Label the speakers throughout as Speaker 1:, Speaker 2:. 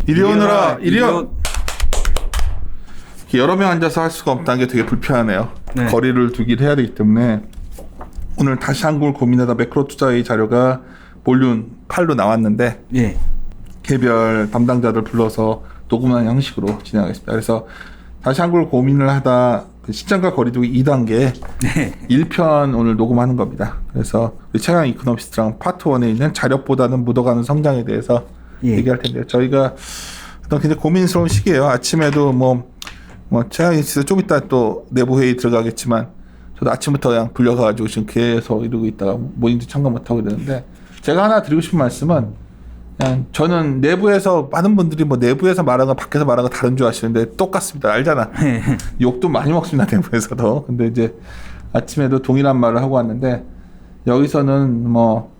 Speaker 1: 이리 오너라, 이리 오. 여러 명 앉아서 할 수가 없다는 게 되게 불편하네요. 네. 거리를 두기를 해야 되기 때문에 오늘 다시 한국을 고민하다 매크로 투자의 자료가 볼륨 8로 나왔는데
Speaker 2: 예.
Speaker 1: 개별 담당자들 불러서 녹음하는 형식으로 진행하겠습니다. 그래서 다시 한국을 고민을 하다 시장과 거리두기 2단계
Speaker 2: 네.
Speaker 1: 1편 오늘 녹음하는 겁니다. 그래서 최강 이코노미스트랑 파트 1에 있는 자력보다는 묻어가는 성장에 대해서 얘기할 텐데요. 저희가 어떤 굉장히 고민스러운 시기예요. 아침에도 뭐 최강 이코노미스트 좀 이따 또 내부 회의 들어가겠지만 저도 아침부터 그냥 불려가지고 지금 계속 이러고 있다가 모닝도 참가 못하고 이러는데 제가 하나 드리고 싶은 말씀은 그냥 저는 내부에서 많은 분들이 뭐 내부에서 말하는 거 밖에서 말하는 거 다른 줄 아시는데 똑같습니다. 알잖아. 욕도 많이 먹습니다. 내부에서도. 근데 이제 아침에도 동일한 말을 하고 왔는데 여기서는 뭐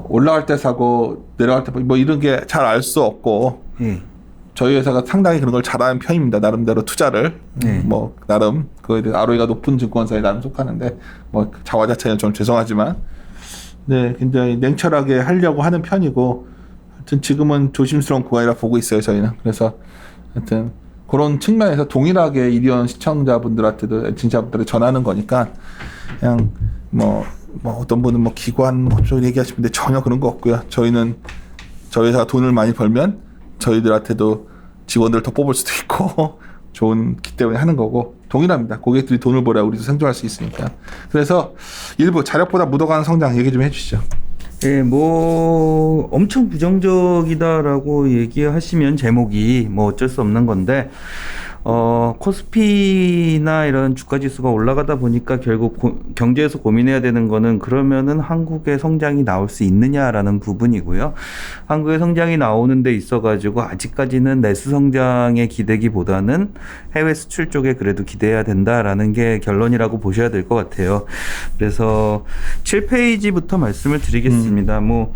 Speaker 1: 올라갈 때 사고 내려갈 때 뭐 이런 게 잘 알 수 없고 저희 회사가 상당히 그런 걸 잘하는 편입니다. 나름대로 투자를 뭐 나름 그거에 대해서 ROE가 높은 증권사에 나름 속하는데 뭐 자화자찬은 좀 죄송하지만 네 굉장히 냉철하게 하려고 하는 편이고 하여튼 지금은 조심스러운 구간이라 보고 있어요 저희는. 그래서 하여튼 그런 측면에서 동일하게 이리온 시청자분들한테도 애청자분들에 전하는 거니까 그냥 뭐 어떤 분은 뭐 기관 뭐 좀 얘기하시는데 전혀 그런 거 없고요. 저희는 저희 회사가 돈을 많이 벌면 저희들한테도 직원들을 더 뽑을 수도 있고 좋기 때문에 하는 거고 동일합니다. 고객들이 돈을 벌어야 우리도 생존할 수 있으니까. 그래서 일부 자력보다 묻어가는 성장 얘기 좀 해주시죠.
Speaker 2: 예, 뭐 엄청 부정적이다라고 얘기하시면 제목이 뭐 어쩔 수 없는 건데 코스피나 이런 주가 지수가 올라가다 보니까 결국 경제에서 고민해야 되는 거는 그러면은 한국의 성장이 나올 수 있느냐라는 부분이고요. 한국의 성장이 나오는 데 있어 가지고 아직까지는 내수 성장에 기대기보다는 해외 수출 쪽에 그래도 기대해야 된다라는 게 결론이라고 보셔야 될 것 같아요. 그래서 7페이지부터 말씀을 드리겠습니다. 뭐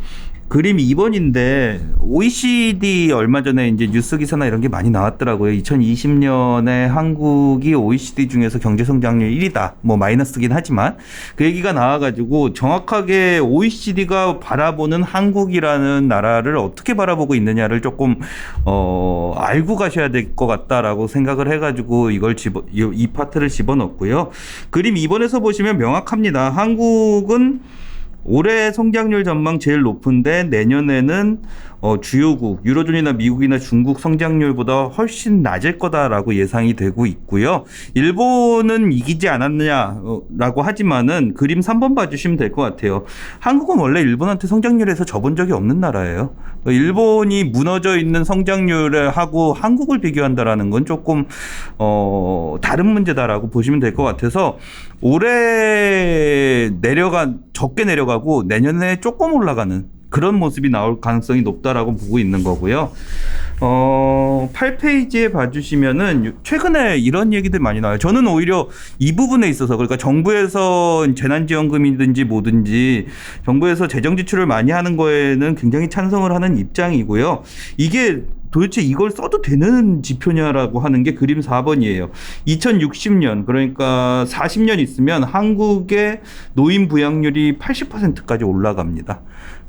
Speaker 2: 그림 2번인데 OECD 얼마 전에 이제 뉴스 기사나 이런 게 많이 나왔더라고요. 2020년에 한국이 OECD 중에서 경제 성장률 1위다. 뭐 마이너스긴 하지만 그 얘기가 나와가지고 정확하게 OECD가 바라보는 한국이라는 나라를 어떻게 바라보고 있느냐를 조금 알고 가셔야 될 것 같다라고 생각을 해가지고 이 파트를 집어넣었고요. 그림 2번에서 보시면 명확합니다. 한국은 올해 성장률 전망 제일 높은데 내년에는 주요국 유로존이나 미국이나 중국 성장률보다 훨씬 낮을 거다라고 예상이 되고 있고요. 일본은 이기지 않았느냐라고 하지만은 그림 3번 봐주시면 될 것 같아요. 한국은 원래 일본한테 성장률에서 져본 적이 없는 나라예요. 일본이 무너져 있는 성장률을 하고 한국을 비교한다라는 건 조금 다른 문제다라고 보시면 될 것 같아서 올해 적게 내려가고 내년에 조금 올라가는 그런 모습이 나올 가능성이 높다라고 보고 있는 거고요. 8페이지에 봐주시면은 최근에 이런 얘기들 많이 나와요. 저는 오히려 이 부분에 있어서 그러니까 정부에서 재난지원금이든지 뭐든지 정부에서 재정 지출을 많이 하는 거에는 굉장히 찬성을 하는 입장이고요. 이게 도대체 이걸 써도 되는 지표냐라고 하는 게 그림 4번이에요. 2060년 그러니까 40년 있으면 한국의 노인 부양률이 80%까지 올라갑니다.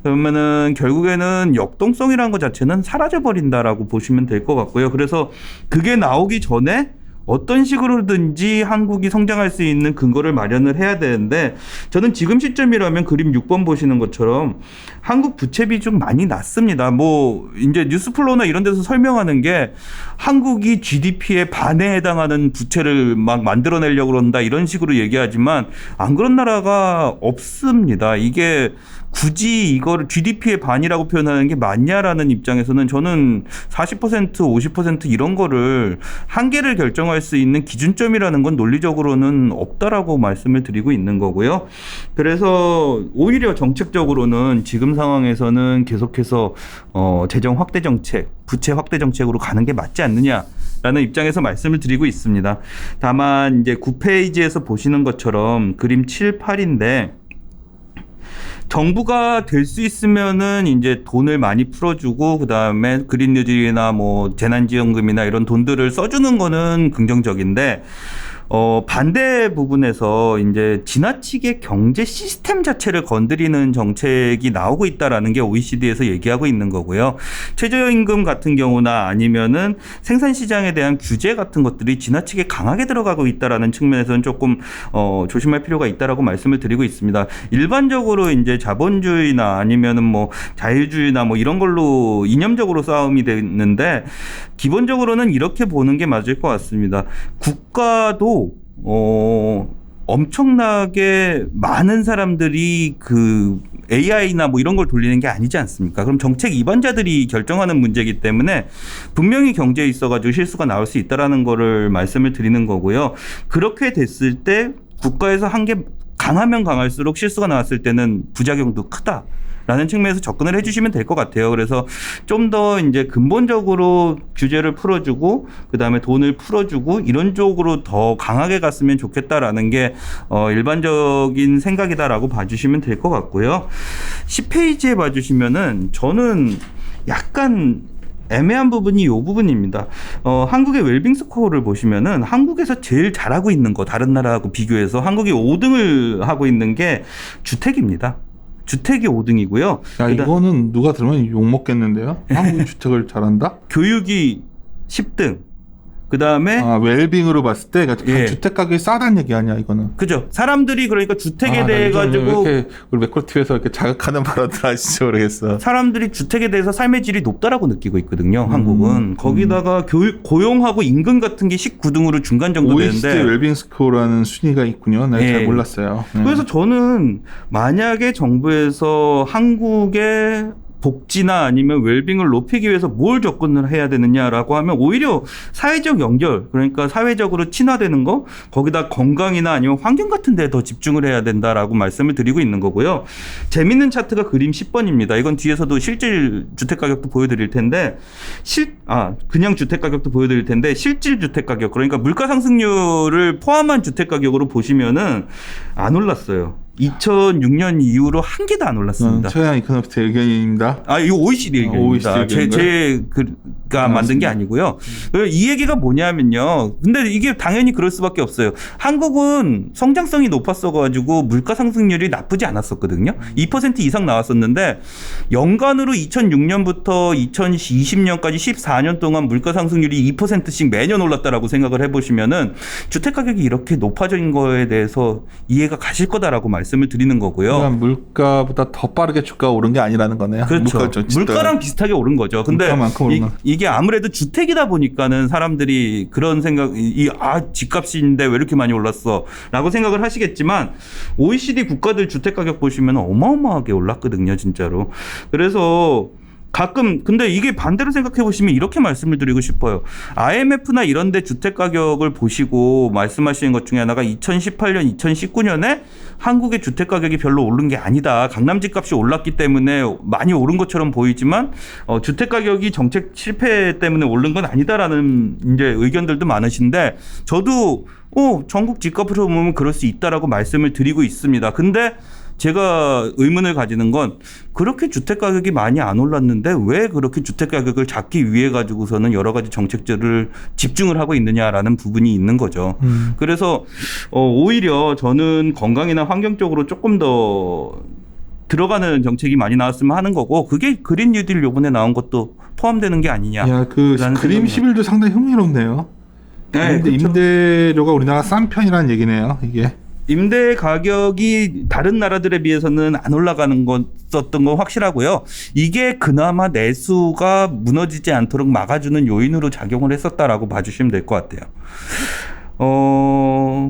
Speaker 2: 그러면은 결국에는 역동성이라는 것 자체는 사라져버린다라고 보시면 될 것 같고요. 그래서 그게 나오기 전에 어떤 식으로든지 한국이 성장할 수 있는 근거를 마련을 해야 되는데 저는 지금 시점이라면 그림 6번 보시는 것처럼 한국 부채 비중 많이 낮습니다. 뭐 이제 뉴스플로우나 이런 데서 설명하는 게 한국이 GDP의 반에 해당하는 부채를 막 만들어내려고 그런다 이런 식으로 얘기하지만 안 그런 나라가 없습니다. 이게 굳이 이거를 GDP의 반이라고 표현하는 게 맞냐라는 입장에서는 저는 40% 50% 이런 거를 한계를 결정할 수 있는 기준점이라는 건 논리적으로는 없다라고 말씀을 드리고 있는 거고요. 그래서 오히려 정책적으로는 지금 상황에서는 계속해서 재정 확대 정책, 부채 확대 정책으로 가는 게 맞지 않느냐라는 입장에서 말씀을 드리고 있습니다. 다만 이제 9페이지에서 보시는 것처럼 그림 7, 8인데 정부가 될 수 있으면은 이제 돈을 많이 풀어주고 그다음에 그린뉴딜이나 뭐 재난지원금이나 이런 돈들을 써주는 거는 긍정적인데 반대 부분에서 이제 지나치게 경제 시스템 자체를 건드리는 정책이 나오고 있다라는 게 OECD에서 얘기하고 있는 거고요. 최저임금 같은 경우나 아니면은 생산 시장에 대한 규제 같은 것들이 지나치게 강하게 들어가고 있다라는 측면에서는 조금 조심할 필요가 있다라고 말씀을 드리고 있습니다. 일반적으로 이제 자본주의나 아니면은 뭐 자유주의나 뭐 이런 걸로 이념적으로 싸움이 되는데 기본적으로는 이렇게 보는 게 맞을 것 같습니다. 국가도 엄청나게 많은 사람들이 그 AI나 뭐 이런 걸 돌리는 게 아니지 않습니까? 그럼 정책 위반자들이 결정하는 문제이기 때문에 분명히 경제에 있어가지고 실수가 나올 수 있다라는 거를 말씀을 드리는 거고요. 그렇게 됐을 때 국가에서 한 게 강하면 강할수록 실수가 나왔을 때는 부작용도 크다. 라는 측면에서 접근을 해주시면 될 것 같아요. 그래서 좀 더 이제 근본적으로 규제를 풀어주고 그 다음에 돈을 풀어주고 이런 쪽으로 더 강하게 갔으면 좋겠다라는 게 일반적인 생각이다라고 봐주시면 될 것 같고요. 10페이지에 봐주시면은 저는 약간 애매한 부분이 이 부분입니다. 한국의 웰빙 스코어를 보시면은 한국에서 제일 잘하고 있는 거 다른 나라하고 비교해서 한국이 5등을 하고 있는 게 주택입니다. 주택이 5등이고요.
Speaker 1: 야, 이거는 누가 들으면 욕먹겠는데요? 한국이 주택을 잘한다?
Speaker 2: 교육이 10등. 그 다음에
Speaker 1: 웰빙으로 봤을 때 그러니까 주택 가격이 싸다는 얘기 아니야 이거는.
Speaker 2: 그죠. 사람들이 그러니까 주택에 대해 가지고
Speaker 1: 왜 이렇게 우리 매크로TV에서 이렇게 자극하는 발언들 하시죠 모르겠어.
Speaker 2: 사람들이 주택에 대해서 삶의 질이 높다라고 느끼고 있거든요. 한국은 거기다가 고용하고 임금 같은 게 19등으로 중간 정도
Speaker 1: OECD
Speaker 2: 되는데
Speaker 1: 웰빙 스코어라는 순위가 있군요. 네, 잘 몰랐어요.
Speaker 2: 그래서 저는 만약에 정부에서 한국의 복지나 아니면 웰빙을 높이기 위해서 뭘 접근을 해야 되느냐라고 하면 오히려 사회적 연결, 그러니까 사회적으로 친화되는 거, 거기다 건강이나 아니면 환경 같은 데에 더 집중을 해야 된다라고 말씀을 드리고 있는 거고요. 재밌는 차트가 그림 10번입니다. 이건 뒤에서도 실질 주택 가격도 보여드릴 텐데 그냥 주택 가격도 보여드릴 텐데 실질 주택 가격, 그러니까 물가 상승률을 포함한 주택 가격으로 보시면은 안 올랐어요. 2006년 이후로 한 개도 안 올랐습니다.
Speaker 1: 최양 이코노미스트 의견입니다.
Speaker 2: 이거 OECD 의견입니다. 제가 만든 게 아니고요. 이 얘기가 뭐냐면요. 근데 이게 당연히 그럴 수밖에 없어요. 한국은 성장성이 높았어가지고 물가 상승률이 나쁘지 않았었거든요. 2% 이상 나왔었는데 연간으로 2006년부터 2020년까지 14년 동안 물가 상승률이 2%씩 매년 올랐다라고 생각을 해보시면은 주택 가격이 이렇게 높아진 거에 대해서 이해가 가실 거다라고 말씀을 드리는 거고요.
Speaker 1: 그러니까 물가보다 더 빠르게 주가가 오른 게 아니라는 거네요.
Speaker 2: 그렇죠. 물가랑 비슷하게 오른 거죠. 근데 이게 아무래도 주택이다 보니까는 사람들이 그런 생각, 집값인데 왜 이렇게 많이 올랐어? 라고 생각을 하시겠지만 OECD 국가들 주택 가격 보시면 어마어마하게 올랐거든요, 진짜로. 그래서 가끔 근데 이게 반대로 생각해 보시면 이렇게 말씀을 드리고 싶어요. IMF나 이런 데 주택 가격을 보시고 말씀하시는 것 중에 하나가 2018년, 2019년에 한국의 주택 가격이 별로 오른 게 아니다. 강남 집값이 올랐기 때문에 많이 오른 것처럼 보이지만 주택 가격이 정책 실패 때문에 오른 건 아니다라는 이제 의견들도 많으신데 저도 전국 집값으로 보면 그럴 수 있다라고 말씀을 드리고 있습니다. 근데 제가 의문을 가지는 건 그렇게 주택 가격이 많이 안 올랐는데 왜 그렇게 주택 가격을 잡기 위해 가지고서는 여러 가지 정책들을 집중을 하고 있느냐라는 부분이 있는 거죠. 그래서 오히려 저는 건강이나 환경 쪽으로 조금 더 들어가는 정책이 많이 나왔으면 하는 거고 그게 그린 뉴딜 요번에 나온 것도 포함되는 게 아니냐.
Speaker 1: 야, 그 그림 11도 상당히 흥미롭네요. 네, 임대료가 우리나라 싼 편이라는 얘기네요. 이게.
Speaker 2: 임대 가격이 다른 나라들에 비해서는 안 올라가는 것었던 건 확실하고요. 이게 그나마 내수가 무너지지 않도록 막아주는 요인으로 작용을 했었다라고 봐주시면 될 것 같아요.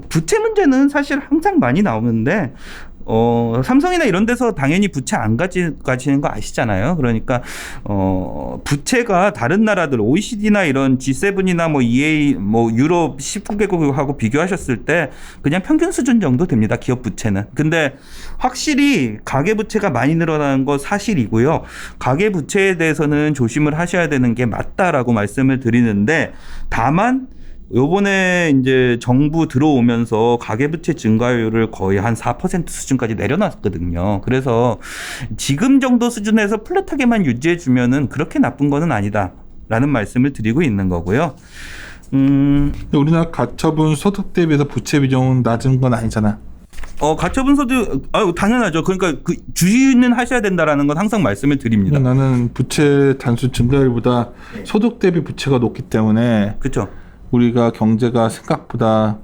Speaker 2: 부채 문제는 사실 항상 많이 나오는데 삼성이나 이런 데서 당연히 부채 안 가지는 거 아시잖아요. 그러니까 부채가 다른 나라들 OECD나 이런 G7이나 뭐 EA 뭐 유럽 19개국하고 비교하셨을 때 그냥 평균 수준 정도 됩니다. 기업 부채는. 근데 확실히 가계 부채가 많이 늘어나는 거 사실이고요. 가계 부채에 대해서는 조심을 하셔야 되는 게 맞다라고 말씀을 드리는데 다만 요번에 이제 정부 들어오면서 가계부채 증가율을 거의 한 4% 수준까지 내려놨거든요. 그래서 지금 정도 수준에서 플랫하게만 유지해 주면은 그렇게 나쁜 거는 아니다라는 말씀을 드리고 있는 거고요.
Speaker 1: 우리나라 가처분 소득 대비해서 부채 비중은 낮은 건 아니잖아.
Speaker 2: 가처분 소득 당연하죠. 그러니까 그 주의는 하셔야 된다라는 건 항상 말씀을 드립니다.
Speaker 1: 나는 부채 단순 증가율보다 소득 대비 부채가 높기 때문에
Speaker 2: 그렇죠.
Speaker 1: 우리가 경제가 생각보다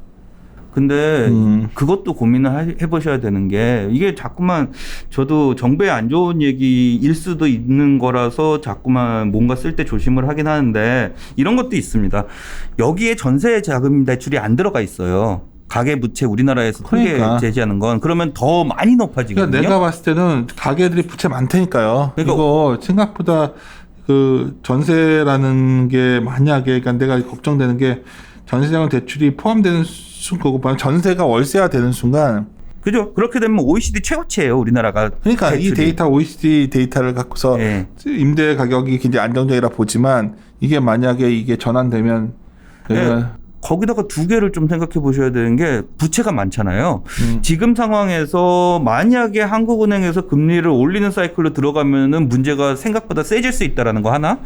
Speaker 2: 근데 그것도 고민을 해보셔야 되는 게 이게 자꾸만 저도 정부에 안 좋은 얘기일 수도 있는 거라서 자꾸만 뭔가 쓸 때 조심을 하긴 하는데 이런 것도 있습니다. 여기에 전세 자금 대출이 안 들어가 있어요. 가계부채 우리나라에서 통계
Speaker 1: 그러니까.
Speaker 2: 제시하는 건 그러면 더 많이 높아지거든요.
Speaker 1: 그러니까 내가 봤을 때는 가게들이 부채 많다니까요.
Speaker 2: 그러니까
Speaker 1: 이거 생각보다 그 전세라는 게 만약에 그러니까 내가 걱정되는 게 전세자금 대출이 포함되는 순간 전세가 월세화 되는 순간
Speaker 2: 그죠? 그렇게 되면 OECD 최고치예요, 우리나라가.
Speaker 1: 그러니까
Speaker 2: 대출이.
Speaker 1: 이 데이터 OECD 데이터를 갖고서
Speaker 2: 예.
Speaker 1: 임대 가격이 굉장히 안정적이라 보지만 이게 만약에 이게 전환되면
Speaker 2: 거기다가 두 개를 좀 생각해 보셔야 되는 게 부채가 많잖아요. 지금 상황에서 만약에 한국은행에서 금리를 올리는 사이클로 들어가면은 문제가 생각보다 세질 수 있다라는 거 하나.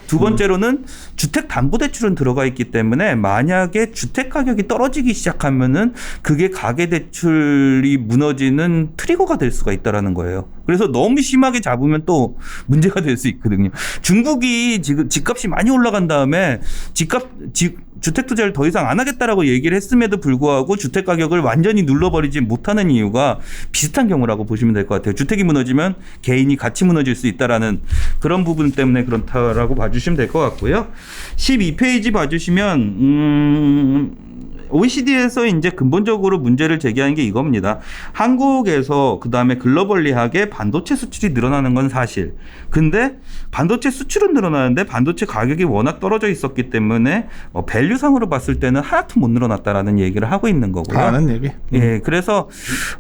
Speaker 2: 두 번째로는 주택담보대출은 들어가 있기 때문에 만약에 주택 가격이 떨어지기 시작하면은 그게 가계대출이 무너지는 트리거가 될 수가 있다라는 거예요. 그래서 너무 심하게 잡으면 또 문제가 될 수 있거든요. 중국이 지금 집값이 많이 올라간 다음에 주택 투자를 더 이상 안 하겠다라고 얘기를 했음에도 불구하고 주택 가격을 완전히 눌러버리지 못하는 이유가 비슷한 경우라고 보시면 될 것 같아요. 주택이 무너지면 개인이 같이 무너질 수 있다라는 그런 부분 때문에 그렇다라고 봐주시면 될 것 같고요. 12페이지 봐주시면 OECD에서 이제 근본적으로 문제를 제기하는 게 이겁니다. 한국에서 그다음에 글로벌리하게 반도체 수출이 늘어나는 건 사실. 근데 반도체 수출은 늘어나는데 반도체 가격이 워낙 떨어져 있었기 때문에 밸류상으로 봤을 때는 하나도 못 늘어났다라는 얘기를 하고 있는 거고요.
Speaker 1: 다 아는 얘기.
Speaker 2: 예, 그래서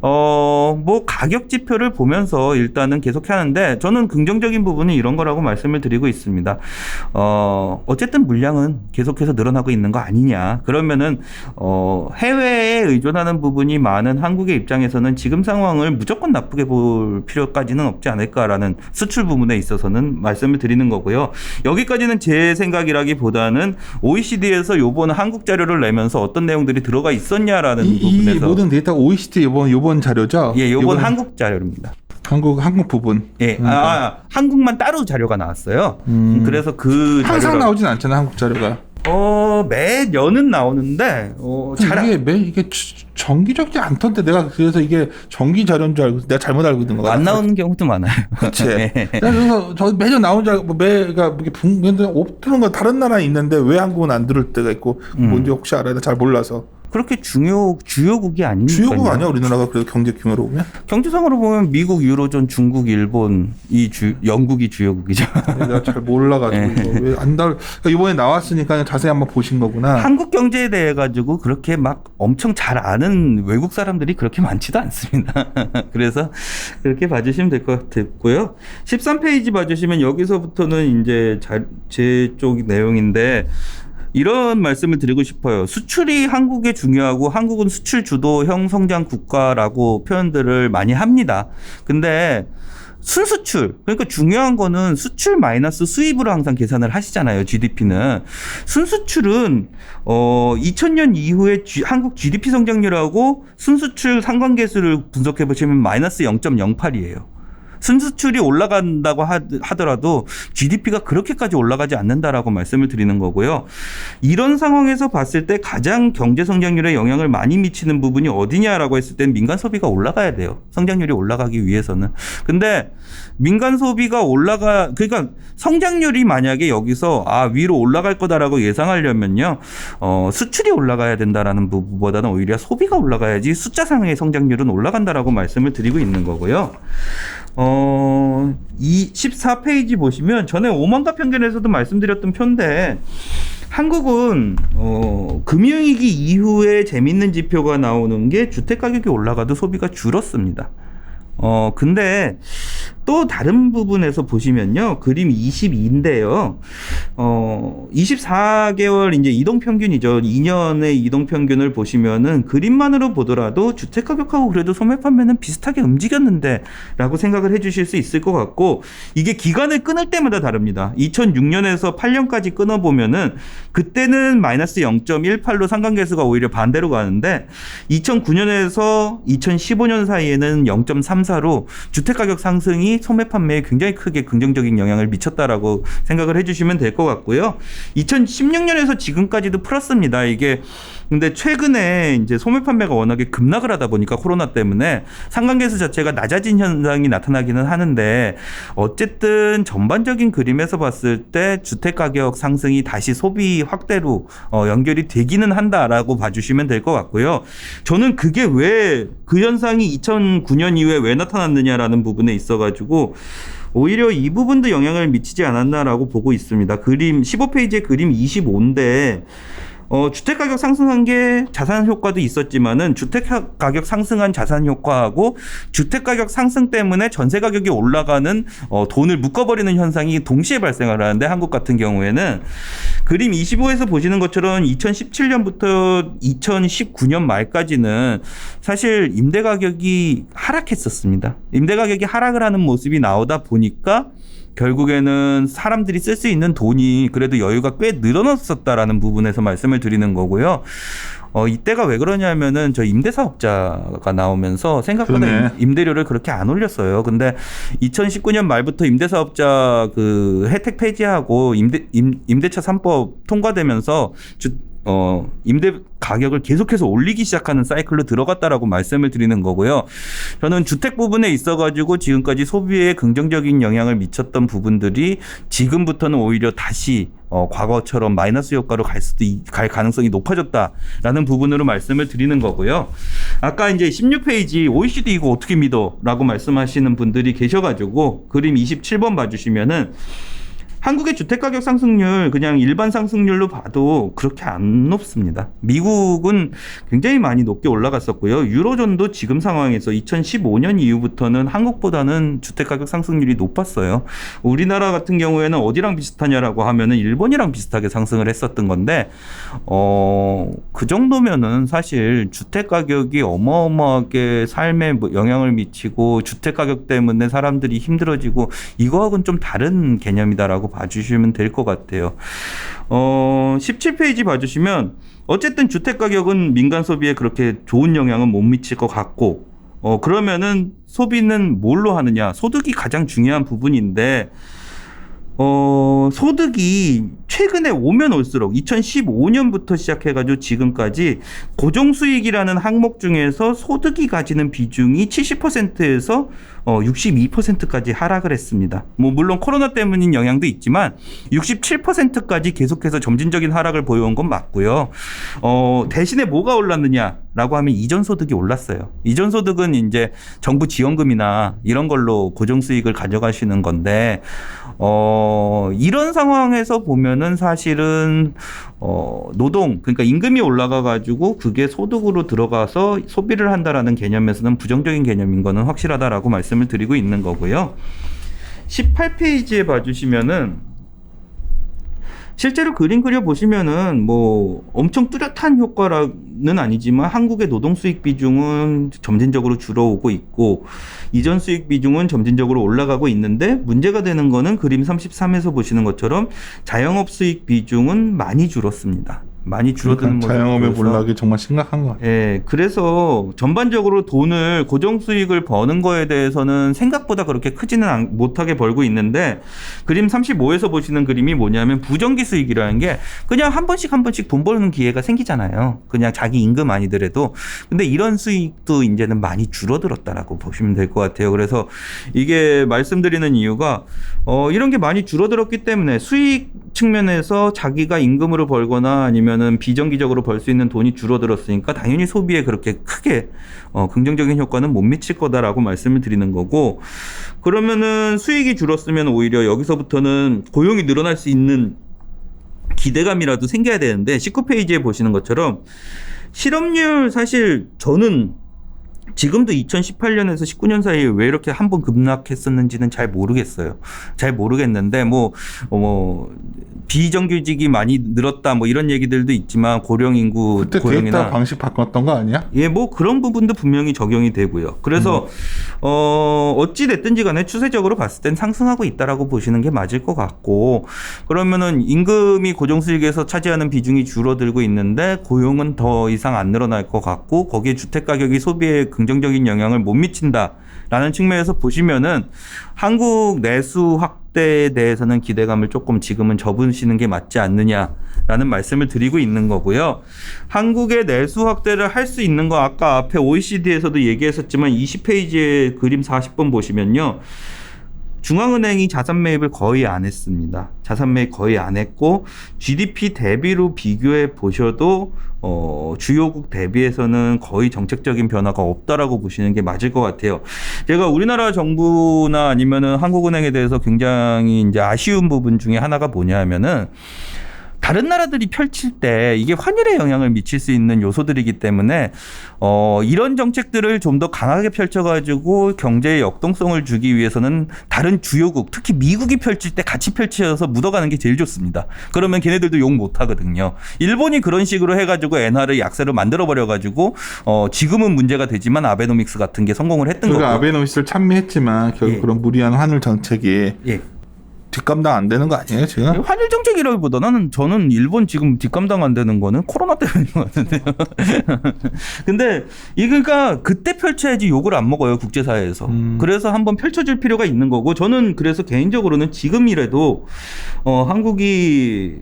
Speaker 2: 뭐 가격 지표를 보면서 일단은 계속 하는데 저는 긍정적인 부분은 이런 거라고 말씀을 드리고 있습니다. 어쨌든 물량은 계속해서 늘어나고 있는 거 아니냐. 그러면은 해외에 의존하는 부분이 많은 한국의 입장에서는 지금 상황을 무조건 나쁘게 볼 필요까지는 없지 않을까라는 수출 부분에 있어서는 말씀을 드리는 거고요. 여기까지는 제 생각이라기보다는 OECD에서 요번 한국 자료를 내면서 어떤 내용들이 들어가 있었냐라는 부분에서
Speaker 1: 이 모든 데이터 OECD 요번 자료죠?
Speaker 2: 예, 요번 한국 자료입니다.
Speaker 1: 한국 부분.
Speaker 2: 예, 한국만 따로 자료가 나왔어요. 그래서 그
Speaker 1: 항상 나오진 않잖아 한국 자료가.
Speaker 2: 매년은 나오는데
Speaker 1: 이게 정기적이지 않던데 내가 그래서 이게 정기 자료인 줄 알고 내가 잘못 알고 있는 거야.
Speaker 2: 안 나오는 경우도 많아요.
Speaker 1: 그렇지.
Speaker 2: 네.
Speaker 1: 그래서 저 매년 나오는 줄 알고 그러니까 이게 없는 건 다른 나라에 있는데 왜 한국은 안 들을 때가 있고 뭔지 혹시 알아요? 나 잘 몰라서.
Speaker 2: 그렇게 주요국이 아니니까요.
Speaker 1: 주요국 아니야 우리나라가 그래도 경제 규모로 보면?
Speaker 2: 경제상으로 보면 미국, 유로존, 중국, 일본 영국이 주요국이죠.
Speaker 1: 내가 잘 몰라가지고 왜 안 그러니까 이번에 나왔으니까 자세히 한번 보신 거구나.
Speaker 2: 한국 경제에 대해 가지고 그렇게 막 엄청 잘 아는 외국 사람들이 그렇게 많지도 않습니다. 그래서 그렇게 봐주시면 될 것 같고요. 13페이지 봐주시면 여기서부터는 이제 제 쪽 내용인데. 이런 말씀을 드리고 싶어요. 수출이 한국에 중요하고 한국은 수출 주도형 성장 국가라고 표현들을 많이 합니다. 근데 순수출, 그러니까 중요한 거는 수출 마이너스 수입으로 항상 계산을 하시잖아요. GDP는. 순수출은 2000년 이후에 한국 GDP 성장률하고 순수출 상관계수를 분석해 보시면 마이너스 0.08이에요. 순수출이 올라간다고 하더라도 GDP가 그렇게까지 올라가지 않는다라고 말씀을 드리는 거고요. 이런 상황에서 봤을 때 가장 경제 성장률에 영향을 많이 미치는 부분이 어디냐라고 했을 땐 민간 소비가 올라가야 돼요. 성장률이 올라가기 위해서는. 근데 민간 소비가 그러니까 성장률이 만약에 여기서 위로 올라갈 거다라고 예상하려면요. 수출이 올라가야 된다라는 부분보다는 오히려 소비가 올라가야지 숫자상의 성장률은 올라간다라고 말씀을 드리고 있는 거고요. 이 14페이지 보시면 전에 오만과 편견에서도 말씀드렸던 표인데 한국은 금융위기 이후에 재밌는 지표가 나오는 게 주택 가격이 올라가도 소비가 줄었습니다. 근데 또 다른 부분에서 보시면요. 그림 22인데요. 24개월 이제 이동 평균이죠. 2년의 이동 평균을 보시면은 그림만으로 보더라도 주택 가격하고 그래도 소매 판매는 비슷하게 움직였는데라고 생각을 해 주실 수 있을 것 같고, 이게 기간을 끊을 때마다 다릅니다. 2006년에서 8년까지 끊어 보면은 그때는 마이너스 0.18로 상관계수가 오히려 반대로 가는데 2009년에서 2015년 사이에는 0.34로 주택 가격 상승이 소매 판매에 굉장히 크게 긍정적인 영향을 미쳤다라고 생각을 해주시면 될 것 같고요. 2016년에서 지금까지도 플러스입니다. 이게 근데 최근에 이제 소매 판매가 워낙에 급락을 하다 보니까 코로나 때문에 상관계수 자체가 낮아진 현상이 나타나기는 하는데, 어쨌든 전반적인 그림에서 봤을 때 주택 가격 상승이 다시 소비 확대로 연결이 되기는 한다라고 봐주시면 될 것 같고요. 저는 그게 왜 그 현상이 2009년 이후에 왜 나타났느냐라는 부분에 있어가지고 오히려 이 부분도 영향을 미치지 않았나라고 보고 있습니다. 그림 15페이지의 그림 25인데 주택 가격 상승한 게 자산 효과도 있었지만은 주택 가격 상승한 자산 효과하고 주택 가격 상승 때문에 전세 가격이 올라가는 돈을 묶어버리는 현상이 동시에 발생을 하는데, 한국 같은 경우에는 그림 25에서 보시는 것처럼 2017년부터 2019년 말까지는 사실 임대 가격이 하락했었습니다. 임대 가격이 하락을 하는 모습이 나오다 보니까 결국에는 사람들이 쓸 수 있는 돈이 그래도 여유가 꽤 늘어났었다라는 부분에서 말씀을 드리는 거고요. 이때가 왜 그러냐면은 저 임대사업자가 나오면서 생각보다 임대료를 그렇게 안 올렸어요. 근데 2019년 말부터 임대사업자 그 혜택 폐지하고 임대차 3법 통과되면서 임대 가격을 계속해서 올리기 시작하는 사이클로 들어갔다라고 말씀을 드리는 거고요. 저는 주택 부분에 있어가지고 지금까지 소비에 긍정적인 영향을 미쳤던 부분들이 지금부터는 오히려 다시 과거처럼 마이너스 효과로 갈 가능성이 높아졌다라는 부분으로 말씀을 드리는 거고요. 아까 이제 16페이지 OECD 이거 어떻게 믿어라고 말씀하시는 분들이 계셔가지고 그림 27번 봐주시면은 한국의 주택가격 상승률 그냥 일반 상승률로 봐도 그렇게 안 높습니다. 미국은 굉장히 많이 높게 올라갔었고요. 유로존도 지금 상황에서 2015년 이후부터는 한국보다는 주택가격 상승률이 높았어요. 우리나라 같은 경우에는 어디랑 비슷하냐라고 하면은 일본이랑 비슷하게 상승을 했었던 건데 그 정도면은 사실 주택가격이 어마어마하게 삶에 영향을 미치고 주택가격 때문에 사람들이 힘들어지고 이거하고는 좀 다른 개념이다라고 봐주시면 될 것 같아요. 17페이지 봐주시면 어쨌든 주택가격은 민간 소비에 그렇게 좋은 영향은 못 미칠 것 같고 그러면은 소비는 뭘로 하느냐? 소득이 가장 중요한 부분인데 소득이 최근에 오면 올수록 2015년부터 시작해가지고 지금까지 고정수익이라는 항목 중에서 소득이 가지는 비중이 70%에서 62%까지 하락을 했습니다. 뭐 물론 코로나 때문인 영향도 있지만 67%까지 계속해서 점진적인 하락을 보여온 건 맞고요. 대신에 뭐가 올랐느냐라고 하면 이전 소득이 올랐어요. 이전 소득은 이제 정부 지원금이나 이런 걸로 고정수익을 가져가시는 건데 이런 상황에서 보면은 사실은 노동 그러니까 임금이 올라가 가지고 그게 소득으로 들어가서 소비를 한다라는 개념에서는 부정적인 개념인 거는 확실하다라고 말씀을 드리고 있는 거고요. 18페이지에 봐주시면은 실제로 그림 그려 보시면은 뭐 엄청 뚜렷한 효과는 아니지만 한국의 노동 수익 비중은 점진적으로 줄어오고 있고 이전 수익 비중은 점진적으로 올라가고 있는데 문제가 되는 거는 그림 33에서 보시는 것처럼 자영업 수익 비중은 많이 줄었습니다. 많이 줄어드는 모습.
Speaker 1: 자영업의 몰락이 정말 심각한 것 같아요.
Speaker 2: 예, 그래서 전반적으로 돈을 고정 수익을 버는 거에 대해서는 생각보다 그렇게 크지는 못하게 벌고 있는데 그림 35에서 보시는 그림이 뭐냐면 부정기 수익이라는 게 그냥 한 번씩 돈 버는 기회가 생기잖아요. 그냥 자기 임금 아니더라도. 근데 이런 수익도 이제는 많이 줄어들었다라고 보시면 될 것 같아요. 그래서 이게 말씀드리는 이유가 이런 게 많이 줄어들었기 때문에 수익 측면에서 자기가 임금으로 벌거나 아니면은 비정기적으로 벌 수 있는 돈이 줄어들었으니까 당연히 소비에 그렇게 크게 긍정적인 효과는 못 미칠 거다라고 말씀을 드리는 거고, 그러면은 수익이 줄었으면 오히려 여기서부터는 고용이 늘어날 수 있는 기대감이라도 생겨야 되는데 19페이지에 보시는 것처럼 실업률 사실 저는 지금도 2018년에서 19년 사이에 왜 이렇게 한 번 급락했었는지는 잘 모르겠어요. 잘 모르겠는데 뭐 비정규직이 많이 늘었다 뭐 이런 얘기들도 있지만 고령 인구
Speaker 1: 그때
Speaker 2: 고령이나
Speaker 1: 데이터 방식 바꿨던 거 아니야?
Speaker 2: 예, 뭐 그런 부분도 분명히 적용이 되고요. 그래서 어찌 됐든지 간에 추세적으로 봤을 땐 상승하고 있다라고 보시는 게 맞을 것 같고, 그러면은 임금이 고정수익에서 차지하는 비중이 줄어들고 있는데 고용은 더 이상 안 늘어날 것 같고, 거기에 주택 가격이 소비에 긍정적인 영향을 못 미친다라는 측면에서 보시면은 한국 내수 확대에 대해서는 기대감을 조금 지금은 접으시는 게 맞지 않느냐라는 말씀을 드리고 있는 거고요. 한국의 내수 확대를 할 수 있는 거 아까 앞에 OECD에서도 얘기했었지만 20페이지에 그림 40번 보시면요. 중앙은행이 자산 매입을 거의 안 했습니다. 자산 매입 거의 안 했고 GDP 대비로 비교해 보셔도 주요국 대비해서는 거의 정책적인 변화가 없다라고 보시는 게 맞을 것 같아요. 제가 우리나라 정부나 아니면은 한국은행에 대해서 굉장히 이제 아쉬운 부분 중에 하나가 뭐냐면은 다른 나라들이 펼칠 때 이게 환율에 영향을 미칠 수 있는 요소들이기 때문에 이런 정책들을 좀 더 강하게 펼쳐가지고 경제의 역동성을 주기 위해서는 다른 주요국, 특히 미국이 펼칠 때 같이 펼쳐서 묻어가는 게 제일 좋습니다. 그러면 걔네들도 욕 못하거든요. 일본이 그런 식으로 해가지고 엔화를 약세로 만들어버려가지고 지금은 문제가 되지만 아베노믹스 같은 게 성공을 했던 거고.
Speaker 1: 그러니까 아베노믹스를 참여했지만 결국
Speaker 2: 예.
Speaker 1: 그런 무리한 환율 정책이
Speaker 2: 예.
Speaker 1: 뒷감당 안 되는 거 아니에요 지금?
Speaker 2: 환율 정책이라기보다는 저는 일본 지금 뒷감당 안 되는 거는 코로나 때문인 것 같은데요. 근데 그러니까 그때 펼쳐야지 욕을 안 먹어요 국제사회에서. 그래서 한번 펼쳐줄 필요가 있는 거고, 저는 그래서 개인적으로는 지금이라도 한국이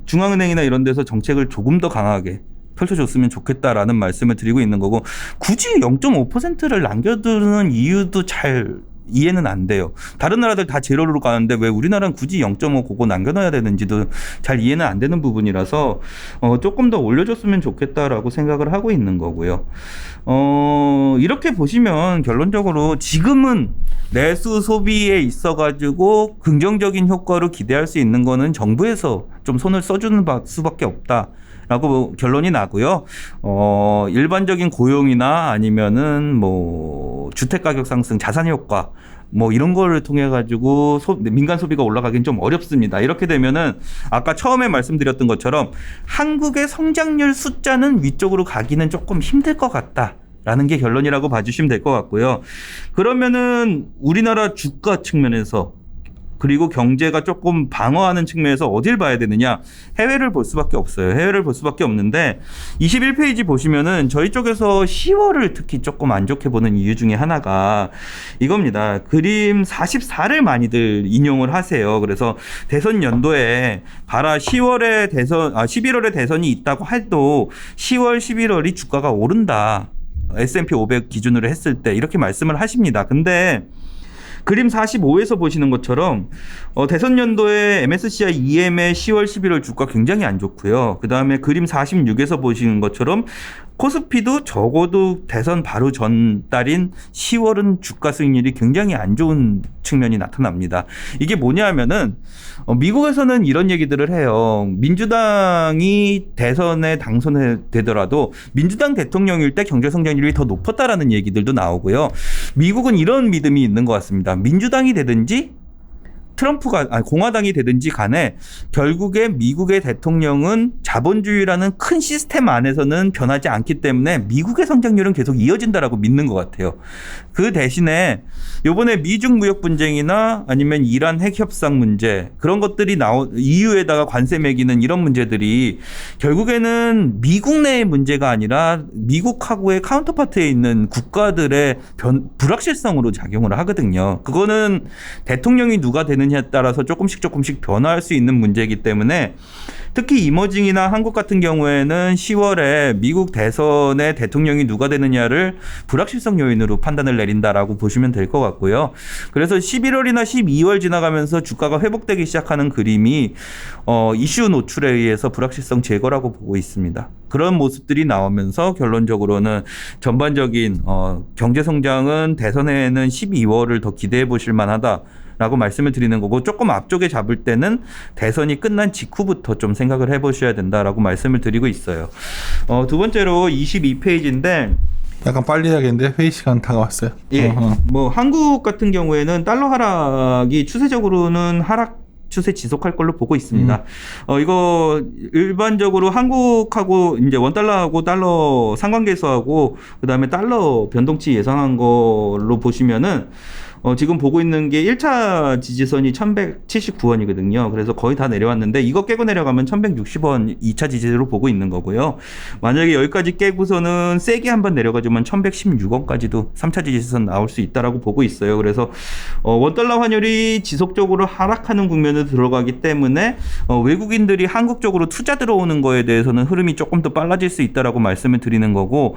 Speaker 2: 중앙은행이나 이런 데서 정책을 조금 더 강하게 펼쳐줬으면 좋겠다라는 말씀을 드리고 있는 거고, 굳이 0.5%를 남겨두는 이유도 잘 이해는 안 돼요. 다른 나라들 다 제로로 가는데 왜 우리나라는 굳이 0.5 그거 남겨놔야 되는지도 잘 이해는 안 되는 부분이라서 조금 더 올려줬으면 좋겠다라고 생각을 하고 있는 거고요. 이렇게 보시면 결론적으로 지금은 내수 소비에 있어가지고 긍정적인 효과를 기대할 수 있는 거는 정부에서 좀 손을 써주는 수밖에 없다. 라고 결론이 나고요. 일반적인 고용이나 아니면은 뭐 주택 가격 상승, 자산 효과 뭐 이런 거를 통해 가지고 민간 소비가 올라가긴 좀 어렵습니다. 이렇게 되면은 아까 처음에 말씀드렸던 것처럼 한국의 성장률 숫자는 위쪽으로 가기는 조금 힘들 것 같다. 라는 게 결론이라고 봐주시면 될 것 같고요. 그러면은 우리나라 주가 측면에서 그리고 경제가 조금 방어하는 측면에서 어딜 봐야 되느냐? 해외를 볼 수밖에 없어요. 해외를 볼 수밖에 없는데 21페이지 보시면은 저희 쪽에서 10월을 특히 조금 안 좋게 보는 이유 중에 하나가 이겁니다. 그림 44를 많이들 인용을 하세요. 그래서 대선 연도에 봐라 11월에 대선이 있다고 해도 10월, 11월이 주가가 오른다. S&P 500 기준으로 했을 때 이렇게 말씀을 하십니다. 근데 그림 45에서 보시는 것처럼 대선 연도에 MSCI EM의 10월, 11월 주가 굉장히 안 좋고요. 그다음에 그림 46에서 보시는 것처럼 코스피도 적어도 대선 바로 전달인 10월은 주가 수익률이 굉장히 안 좋은 측면이 나타납니다. 이게 뭐냐면은 미국에서는 이런 얘기들을 해요. 민주당이 대선에 당선되더라도 민주당 대통령일 때 경제 성장률이 더 높았다라는 얘기들도 나오고요. 미국은 이런 믿음이 있는 것 같습니다. 민주당이 되든지 공화당이 되든지 간에 결국에 미국의 대통령은 자본주의라는 큰 시스템 안에서는 변하지 않기 때문에 미국의 성장률은 계속 이어진다라고 믿는 것 같아요. 그 대신에 이번에 미중 무역 분쟁이나 아니면 이란 핵 협상 문제 그런 것들이 EU에다가 관세 매기는 이런 문제들이 결국에는 미국 내의 문제가 아니라 미국하고의 카운터파트에 있는 국가들의 불확실성으로 작용을 하거든요. 그거는 대통령이 누가 되느냐에 따라서 조금씩 변화할 수 있는 문제이기 때문에 특히 이머징이나 한국 같은 경우에는 10월에 미국 대선의 대통령이 누가 되느냐를 불확실성 요인으로 판단을 내린다라고 보시면 될 것 같고요. 그래서 11월이나 12월 지나가면서 주가가 회복되기 시작하는 그림이 이슈 노출에 의해서 불확실성 제거라고 보고 있습니다. 그런 모습들이 나오면서 결론적으로는 전반적인 경제 성장은 대선에는 12월을 더 기대해 보실 만하다. 라고 말씀을 드리는 거고, 조금 앞쪽에 잡을 때는 대선이 끝난 직후부터 좀 생각을 해보셔야 된다라고 말씀을 드리고 있어요. 두 번째로 22페이지인데
Speaker 1: 약간 빨리 해야겠는데 회의 시간 다가왔어요.
Speaker 2: 예. 뭐 한국 같은 경우에는 달러 하락이 추세적으로는 하락 추세 지속할 걸로 보고 있습니다. 이거 일반적으로 한국하고 이제 원달러하고 달러 상관계수하고 그다음에 달러 변동치 예상한 걸로 보시면은 지금 보고 있는 게 1차 지지선이 1179원이거든요. 그래서 거의 다 내려왔는데 이거 깨고 내려가면 1160원 2차 지지로 보고 있는 거고요. 만약에 여기까지 깨고서는 세게 한번 내려가주면 1116원까지도 3차 지지선 나올 수 있다라고 보고 있어요. 그래서 원달러 환율이 지속적으로 하락하는 국면에 들어가기 때문에 외국인들이 한국 쪽으로 투자 들어오는 거에 대해서는 흐름이 조금 더 빨라질 수 있다라고 말씀을 드리는 거고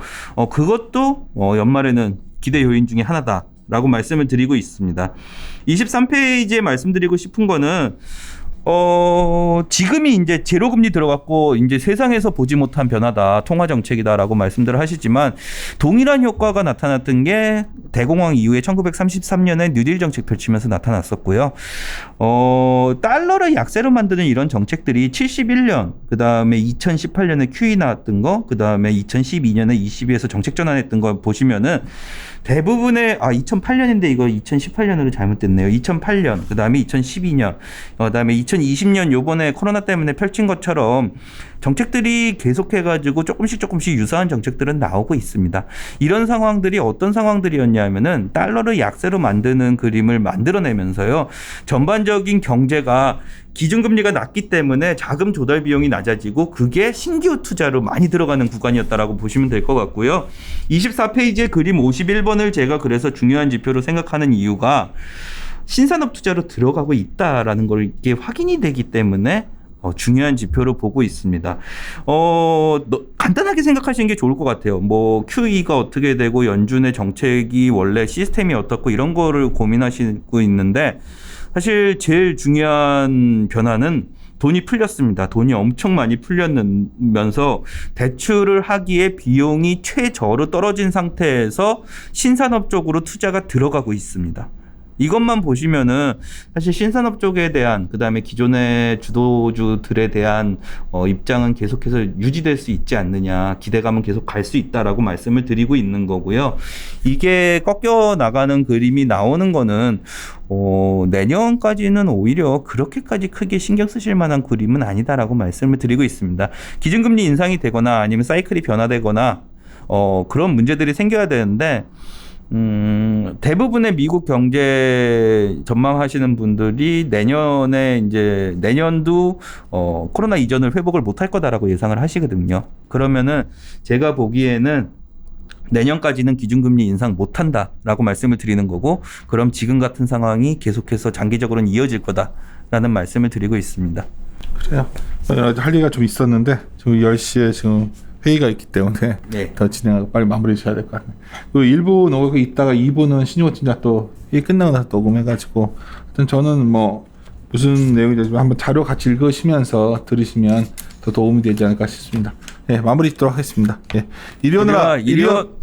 Speaker 2: 그것도 연말에는 기대 요인 중에 하나다. 라고 말씀을 드리고 있습니다. 23페이지에 말씀드리고 싶은 거는 지금이 이제 제로금리 들어갔고 이제 세상에서 보지 못한 변화다, 통화 정책이다라고 말씀들을 하시지만 동일한 효과가 나타났던 게 대공황 이후에 1933년에 뉴딜 정책 펼치면서 나타났었고요. 달러를 약세로 만드는 이런 정책들이 71년, 그 다음에 2018년에 QE 나왔던 거, 그 다음에 2012년에 ECB에서 정책 전환했던 거 보시면은 대부분의 2008년인데 이거 2018년으로 잘못됐네요. 2008년, 그 다음에 2012년, 그 다음에 2020년 요번에 코로나 때문에 펼친 것처럼 정책들이 계속해가지고 조금씩 유사한 정책들은 나오고 있습니다. 이런 상황들이 어떤 상황들이었냐면은 달러를 약세로 만드는 그림을 만들어내면서요. 전반적인 경제가 기준금리가 낮기 때문에 자금 조달 비용이 낮아지고 그게 신규 투자로 많이 들어가는 구간이었다라고 보시면 될 것 같고요. 24페이지의 그림 51번을 제가 그래서 중요한 지표로 생각하는 이유가 신산업 투자로 들어가고 있다라는 걸 이게 확인이 되기 때문에 중요한 지표로 보고 있습니다. 간단하게 생각하시는 게 좋을 것 같아요. 뭐 QE가 어떻게 되고 연준의 정책이 원래 시스템이 어떻고 이런 거를 고민하시고 있는데 사실 제일 중요한 변화는 돈이 풀렸습니다. 돈이 엄청 많이 풀렸면서 대출을 하기에 비용이 최저로 떨어진 상태에서 신산업 쪽으로 투자가 들어가고 있습니다. 이것만 보시면은 사실 신산업 쪽에 대한 그다음에 기존의 주도주들에 대한 입장은 계속해서 유지될 수 있지 않느냐, 기대감은 계속 갈 수 있다라고 말씀을 드리고 있는 거고요. 이게 꺾여 나가는 그림이 나오는 거는 내년까지는 오히려 그렇게까지 크게 신경 쓰실 만한 그림은 아니다라고 말씀을 드리고 있습니다. 기준금리 인상이 되거나 아니면 사이클이 변화되거나 그런 문제들이 생겨야 되는데 대부분의 미국 경제 전망하시는 분들이 내년도 코로나 이전을 회복을 못할 거다라고 예상을 하시거든요. 그러면은 제가 보기에는 내년까지는 기준금리 인상 못한다라고 말씀을 드리는 거고, 그럼 지금 같은 상황이 계속해서 장기적으로는 이어질 거다라는 말씀을 드리고 있습니다.
Speaker 1: 그래요. 할 얘기가 좀 있었는데 지금 10시에 지금 회의가 있기 때문에
Speaker 2: 네.
Speaker 1: 더 진행하고 빨리 마무리 지어야 될 것 같네요. 그 1부 녹음 있다가 2부는 신유호 팀장 또 회의 끝나고 나서 녹음해가지고 하여튼 저는 뭐 무슨 내용인지 한번 자료 같이 읽으시면서 들으시면 더 도움이 되지 않을까 싶습니다. 네, 마무리 짓도록 하겠습니다. 네. 이리 오너라.
Speaker 2: 이리 오.